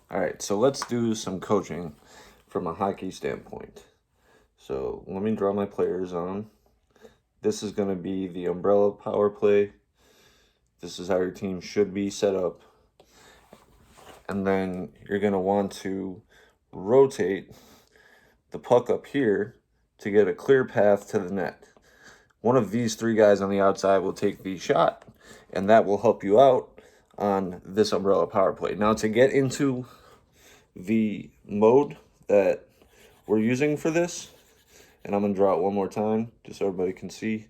All right, so let's do some coaching from a hockey standpoint. So let me draw my players on. This is going to be the umbrella power play. This is how your team should be set up. And then you're going to want to rotate the puck up here to get a clear path to the net. One of these three guys on the outside will take the shot, and that will help you out on this umbrella power play. Now, to get into the mode that we're using for this, and I'm going to draw it one more time just so everybody can see.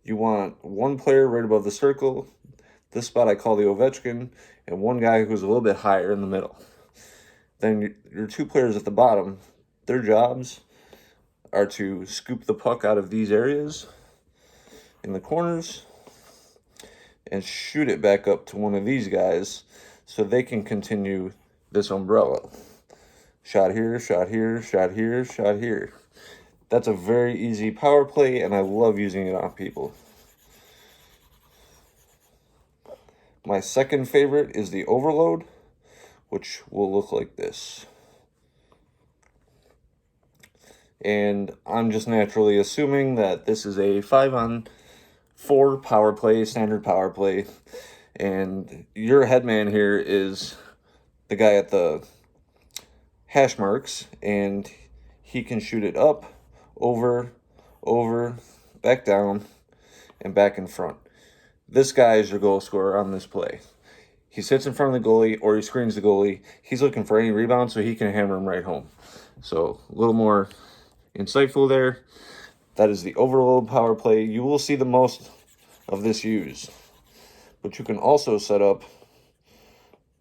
You want one player right above the circle. This spot I call the Ovechkin, and one guy who's a little bit higher in the middle. Then your two players at the bottom, their jobs are to scoop the puck out of these areas in the corners and shoot it back up to one of these guys so they can continue this umbrella. Shot here, shot here, shot here, shot here. That's a very easy power play, and I love using it on people. My second favorite is the overload, which will look like this. And I'm just naturally assuming that this is a 5-on-4 power play, standard power play. And your headman here is the guy at the hash marks, and he can shoot it up, over, back down, and back in front. This guy is your goal scorer on this play. He sits in front of the goalie or he screens the goalie. He's looking for any rebound so he can hammer him right home. So a little more insightful there. That is the overload power play. You will see the most of this used. But you can also set up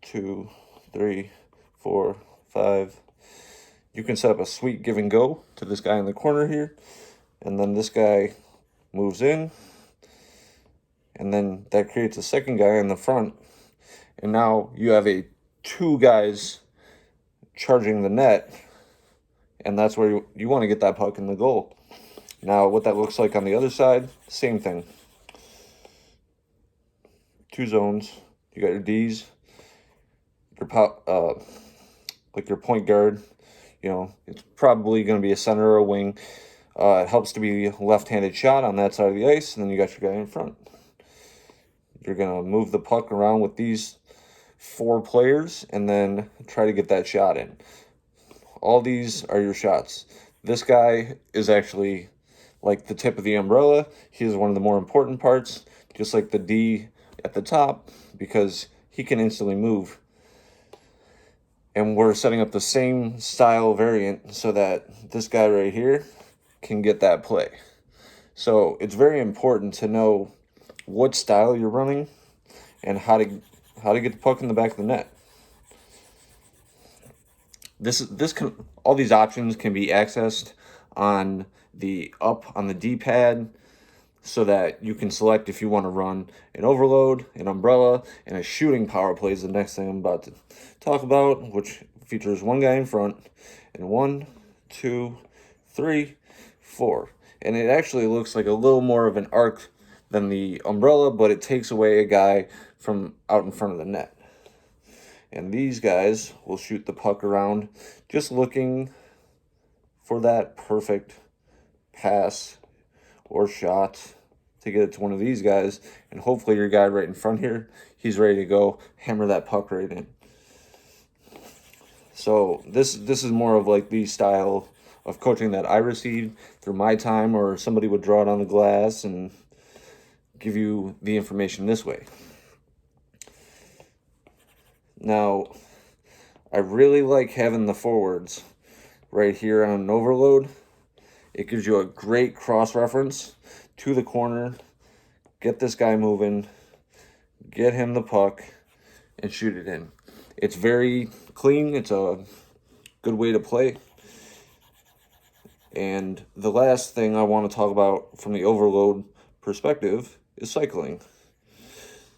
2, 3, 4, 5. You can set up a sweet give and go to this guy in the corner here. And then this guy moves in. And then that creates a second guy in the front. And now you have two guys charging the net. And that's where you want to get that puck in the goal. Now, what that looks like on the other side, same thing. Two zones. You got your Ds, like your point guard. You know, it's probably going to be a center or a wing. It helps to be left-handed shot on that side of the ice, and then you got your guy in front. You're going to move the puck around with these 4 players and then try to get that shot in. All these are your shots. This guy is actually like the tip of the umbrella. He is one of the more important parts, just like the D at the top, because he can instantly move. And we're setting up the same style variant so that this guy right here can get that play. So it's very important to know what style you're running and how to get the puck in the back of the net. All these options can be accessed on the D-pad, so that you can select if you want to run an overload, an umbrella, and a shooting power play is the next thing I'm about to talk about, which features one guy in front and 1, 2, 3, 4. And it actually looks like a little more of an arc than the umbrella, but it takes away a guy from out in front of the net. And these guys will shoot the puck around, just looking for that perfect pass or shot to get it to one of these guys. And hopefully your guy right in front here, he's ready to go hammer that puck right in. So this is more of like the style of coaching that I received through my time, or somebody would draw it on the glass and give you the information this way. Now, I really like having the forwards right here on an overload. It gives you a great cross-reference to the corner. Get this guy moving. Get him the puck and shoot it in. It's very clean. It's a good way to play. And the last thing I want to talk about from the overload perspective is cycling.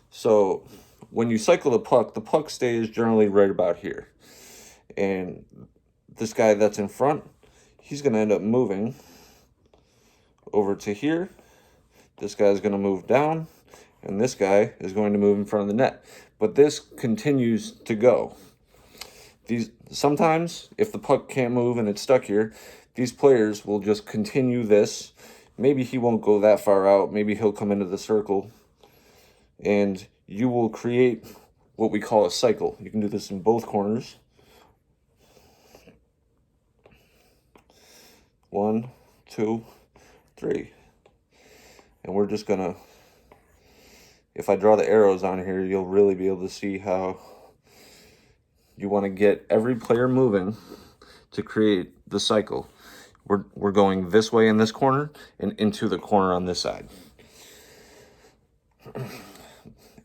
So when you cycle the puck stays generally right about here. And this guy that's in front, he's going to end up moving over to here. This guy's going to move down, and this guy is going to move in front of the net. But this continues to go. Sometimes if the puck can't move and it's stuck here, these players will just continue this. Maybe he won't go that far out. Maybe he'll come into the circle, and you will create what we call a cycle. You can do this in both corners. 1, 2, 3. And we're just gonna, if I draw the arrows on here, you'll really be able to see how you want to get every player moving to create the cycle. We're going this way in this corner and into the corner on this side.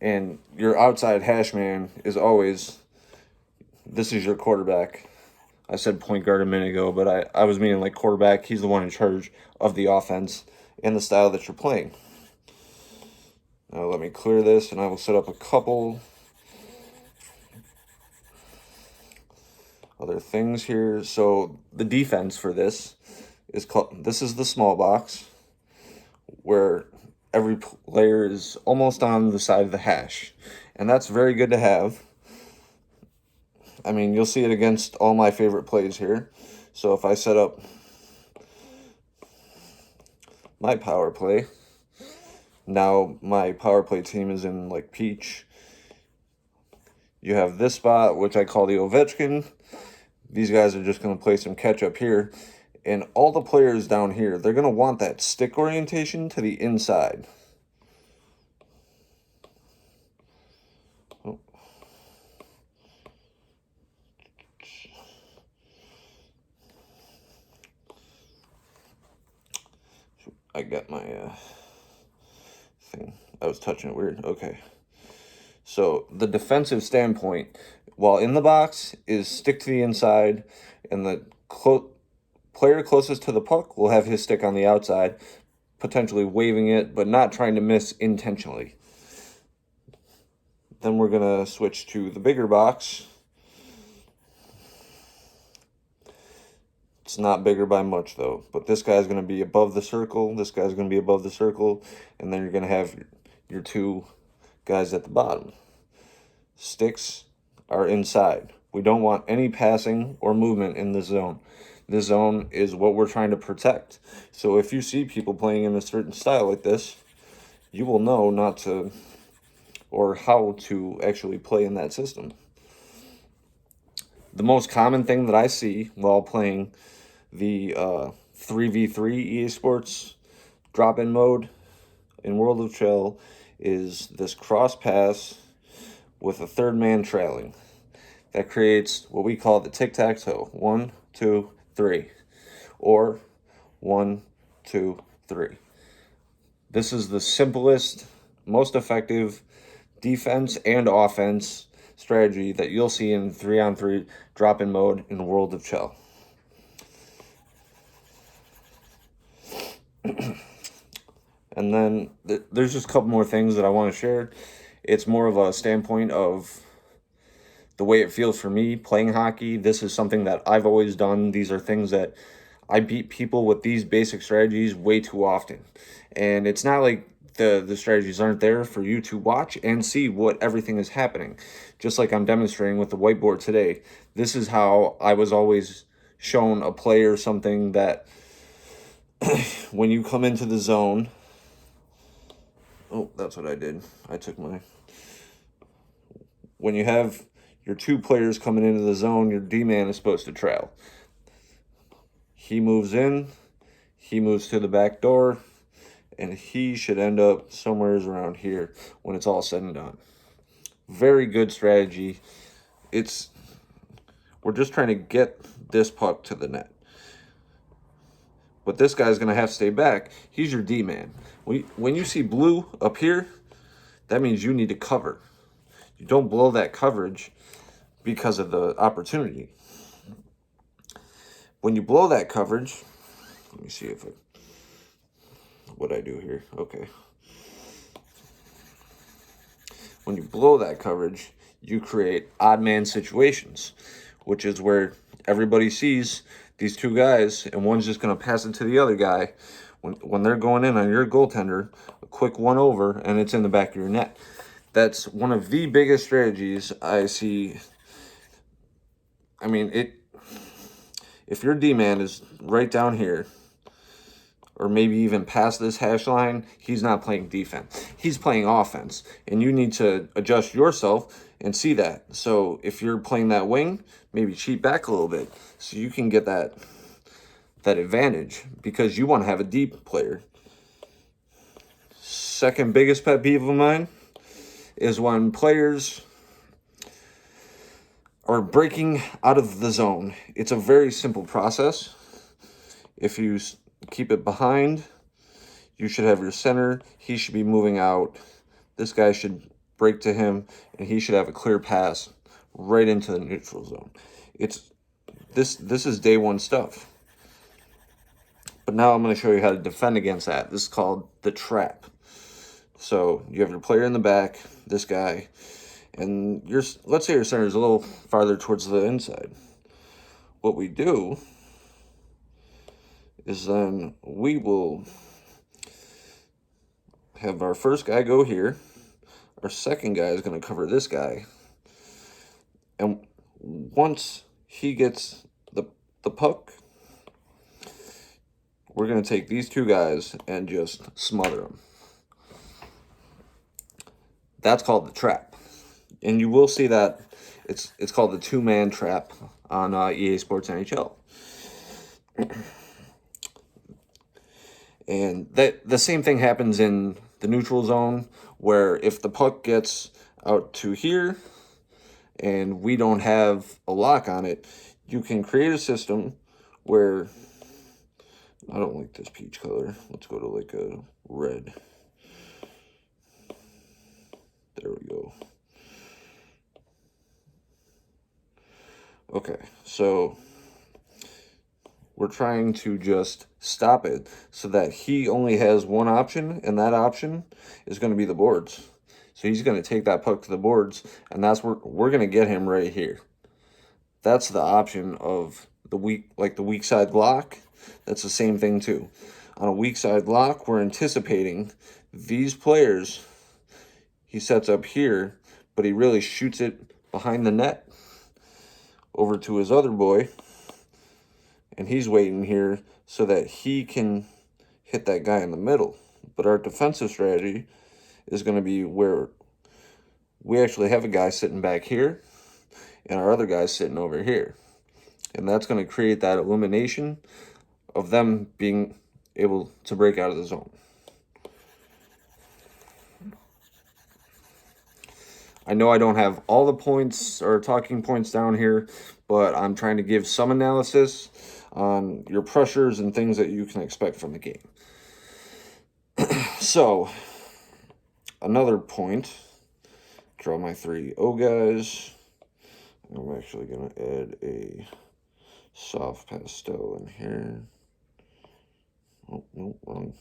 And your outside hash man is always, this is your quarterback. I said point guard a minute ago, but I was meaning like quarterback. He's the one in charge of the offense and the style that you're playing. Now let me clear this, and I will set up a couple other things here. So the defense for this is this is the small box, where every player is almost on the side of the hash. And that's very good to have. I mean, you'll see it against all my favorite plays here. So if I set up my power play, now my power play team is in like peach. You have this spot, which I call the Ovechkin. These guys are just going to play some catch up here. And all the players down here, they're going to want that stick orientation to the inside. Oh. I got my thing. I was touching it weird. Okay. So the defensive standpoint, while in the box, is stick to the inside, and the player closest to the puck will have his stick on the outside, potentially waving it, but not trying to miss intentionally. Then we're going to switch to the bigger box. It's not bigger by much, though. But this guy's going to be above the circle. This guy's going to be above the circle. And then you're going to have your two guys at the bottom. Sticks are inside. We don't want any passing or movement in this zone. This zone is what we're trying to protect. So if you see people playing in a certain style like this, you will know not to, or how to actually play in that system. The most common thing that I see while playing the 3v3 EA Sports drop-in mode in World of Shell is this cross pass with a third man trailing. That creates what we call the tic-tac-toe. 1, 2, 3. Or 1, 2, 3. This is the simplest, most effective defense and offense strategy that you'll see in 3-on-3 drop-in mode in World of Shell. And then there's just a couple more things that I want to share. It's more of a standpoint of the way it feels for me playing hockey. This is something that I've always done. These are things that I beat people with these basic strategies way too often. And it's not like the strategies aren't there for you to watch and see what everything is happening. Just like I'm demonstrating with the whiteboard today. This is how I was always shown a play or something that when you come into the zone. Oh, that's what I did. I took my... When you have your two players coming into the zone, your D-man is supposed to trail. He moves in, he moves to the back door, and he should end up somewhere around here when it's all said and done. Very good strategy. We're just trying to get this puck to the net. But this guy's going to have to stay back. He's your D-man. When you see blue up here, that means you need to cover. You don't blow that coverage because of the opportunity. When you blow that coverage, let me see what I do here. Okay. When you blow that coverage, you create odd man situations, which is where everybody sees these two guys, and one's just going to pass it to the other guy. When they're going in on your goaltender, a quick one over, and it's in the back of your net. That's one of the biggest strategies I see I mean, if your D-man is right down here, or maybe even past this hash line, he's not playing defense. He's playing offense. And you need to adjust yourself and see that. So if you're playing that wing, maybe cheat back a little bit so you can get that advantage, because you want to have a deep player. Second biggest pet peeve of mine is when players are breaking out of the zone. It's a very simple process. If you keep it behind, you should have your center. He should be moving out. This guy should break to him, and he should have a clear pass right into the neutral zone. This is day one stuff. But now I'm going to show you how to defend against that. This is called the trap. So you have your player in the back, this guy, and let's say your center is a little farther towards the inside. What we do is then we will have our first guy go here. Our second guy is going to cover this guy. And once he gets the puck, we're going to take these two guys and just smother them. That's called the trap. And you will see that it's called the two-man trap on EA Sports NHL. And the same thing happens in the neutral zone, where if the puck gets out to here and we don't have a lock on it, you can create a system where, I don't like this peach color. Let's go to like a red. There we go. Okay, so we're trying to just stop it so that he only has one option, and that option is going to be the boards. So he's going to take that puck to the boards, and that's where we're going to get him right here. That's the option of the weak side lock. That's the same thing too. On a weak side lock, we're anticipating these players. He sets up here, but he really shoots it behind the net over to his other boy. And he's waiting here so that he can hit that guy in the middle. But our defensive strategy is going to be where we actually have a guy sitting back here and our other guy sitting over here. And that's going to create that elimination of them being able to break out of the zone. I know I don't have all the points or talking points down here, but I'm trying to give some analysis on your pressures and things that you can expect from the game. So, another point, draw my 3-0 guys. I'm actually going to add a soft pastel in here. Oh, no, wrong.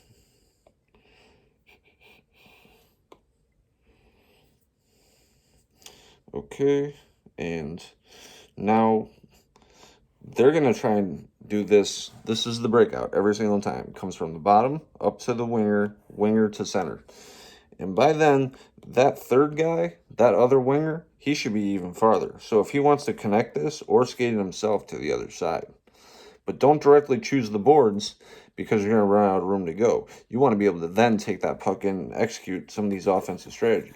Okay, and now they're going to try and do this. This is the breakout every single time. It comes from the bottom up to the winger to center. And by then, that third guy, that other winger, he should be even farther. So if he wants to connect this, or skate it himself to the other side. But don't directly choose the boards, because you're going to run out of room to go. You want to be able to then take that puck in and execute some of these offensive strategies.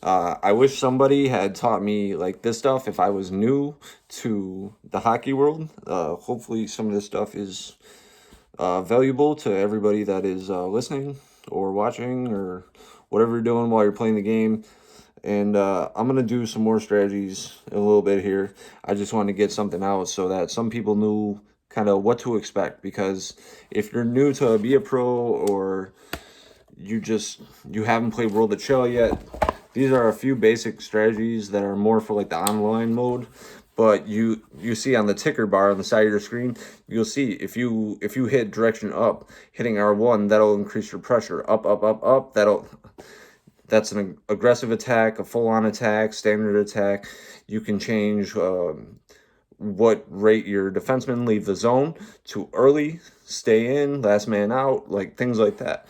I wish somebody had taught me like this stuff if I was new to the hockey world. Hopefully some of this stuff is valuable to everybody that is listening or watching or whatever you're doing while you're playing the game. And I'm going to do some more strategies in a little bit here. I just wanted to get something out so that some people knew kind of what to expect. Because if you're new to be a pro, or you haven't played World of Shell yet, these are a few basic strategies that are more for like the online mode. But you see on the ticker bar on the side of your screen, you'll see if you hit direction up, hitting R1, that'll increase your pressure. Up, up, up, up, that's an aggressive attack, a full-on attack, standard attack. You can change what rate your defensemen leave the zone to early, stay in, last man out, like things like that.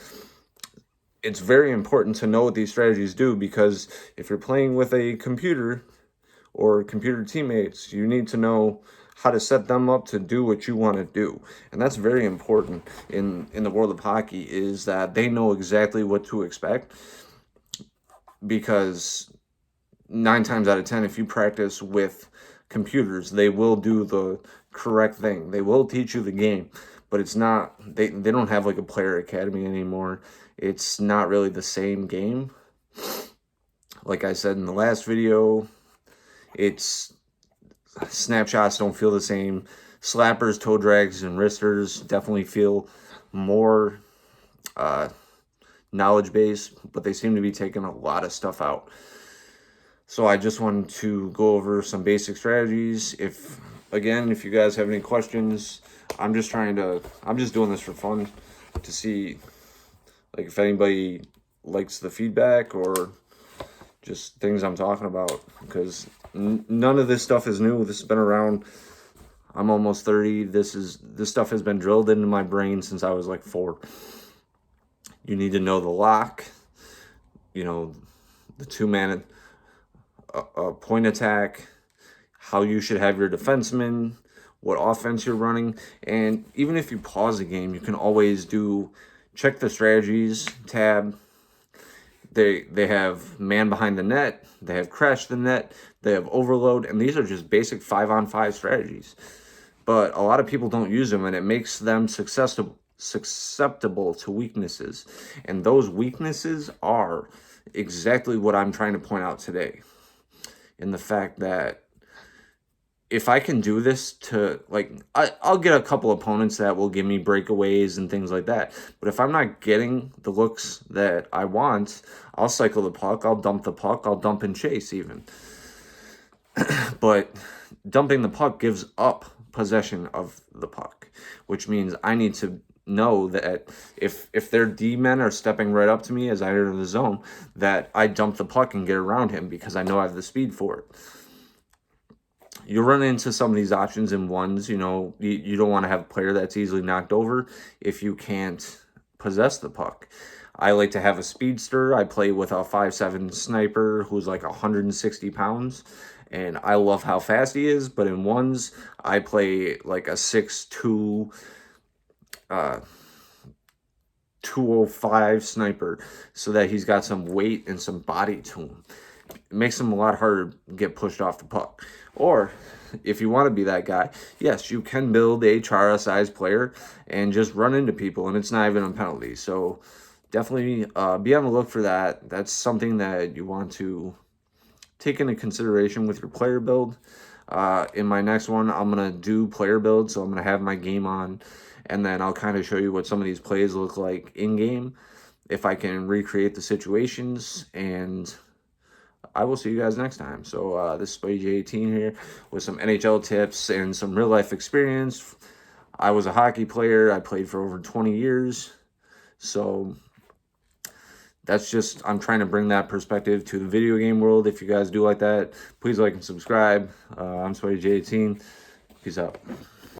it's very important to know what these strategies do, because if you're playing with a computer or computer teammates, you need to know how to set them up to do what you want to do. And that's very important in the world of hockey, is that they know exactly what to expect, because 9 times out of 10, if you practice with computers, they will do the correct thing. They will teach you the game, but it's not, they don't have like a player academy anymore. It's not really the same game. Like I said in the last video, it's snapshots don't feel the same. Slappers, toe drags, and wristers definitely feel more knowledge base, but they seem to be taking a lot of stuff out. So I just wanted to go over some basic strategies. If you guys have any questions, I'm just doing this for fun, to see like if anybody likes the feedback or just things I'm talking about, because none of this stuff is new. This has been around. I'm almost 30. This stuff has been drilled into my brain since I was like 4. You need to know the lock, the 2-man point attack, how you should have your defenseman, what offense you're running. And even if you pause the game, you can always check the strategies tab. They have man behind the net, they have crash the net, they have overload, and these are just basic 5-on-5 strategies. But a lot of people don't use them, and it makes them susceptible to weaknesses. And those weaknesses are exactly what I'm trying to point out today. In the fact that if I can do this I'll get a couple opponents that will give me breakaways and things like that. But if I'm not getting the looks that I want, I'll cycle the puck, I'll dump the puck, I'll dump and chase even. But dumping the puck gives up possession of the puck, which means I need to know that if their D-men are stepping right up to me as I enter the zone, that I dump the puck and get around him, because I know I have the speed for it. You'll run into some of these options in ones. You don't want to have a player that's easily knocked over if you can't possess the puck. I like to have a speedster. I play with a 5'7" sniper who's like 160 pounds, and I love how fast he is. But in ones, I play like a 6'2", 205 sniper, so that he's got some weight and some body to him. It makes him a lot harder to get pushed off the puck. Or if you want to be that guy, yes, you can build a Chara-sized player and just run into people, and it's not even a penalty. So definitely be on the look for that. That's something that you want to take into consideration with your player build. In my next one, I'm going to do player build, so I'm going to have my game on, and then I'll kind of show you what some of these plays look like in-game, if I can recreate the situations, and I will see you guys next time. So this is SpuddyJ18 here with some NHL tips and some real-life experience. I was a hockey player. I played for over 20 years. So that's just, I'm trying to bring that perspective to the video game world. If you guys do like that, please like and subscribe. I'm SpuddyJ18. Peace out.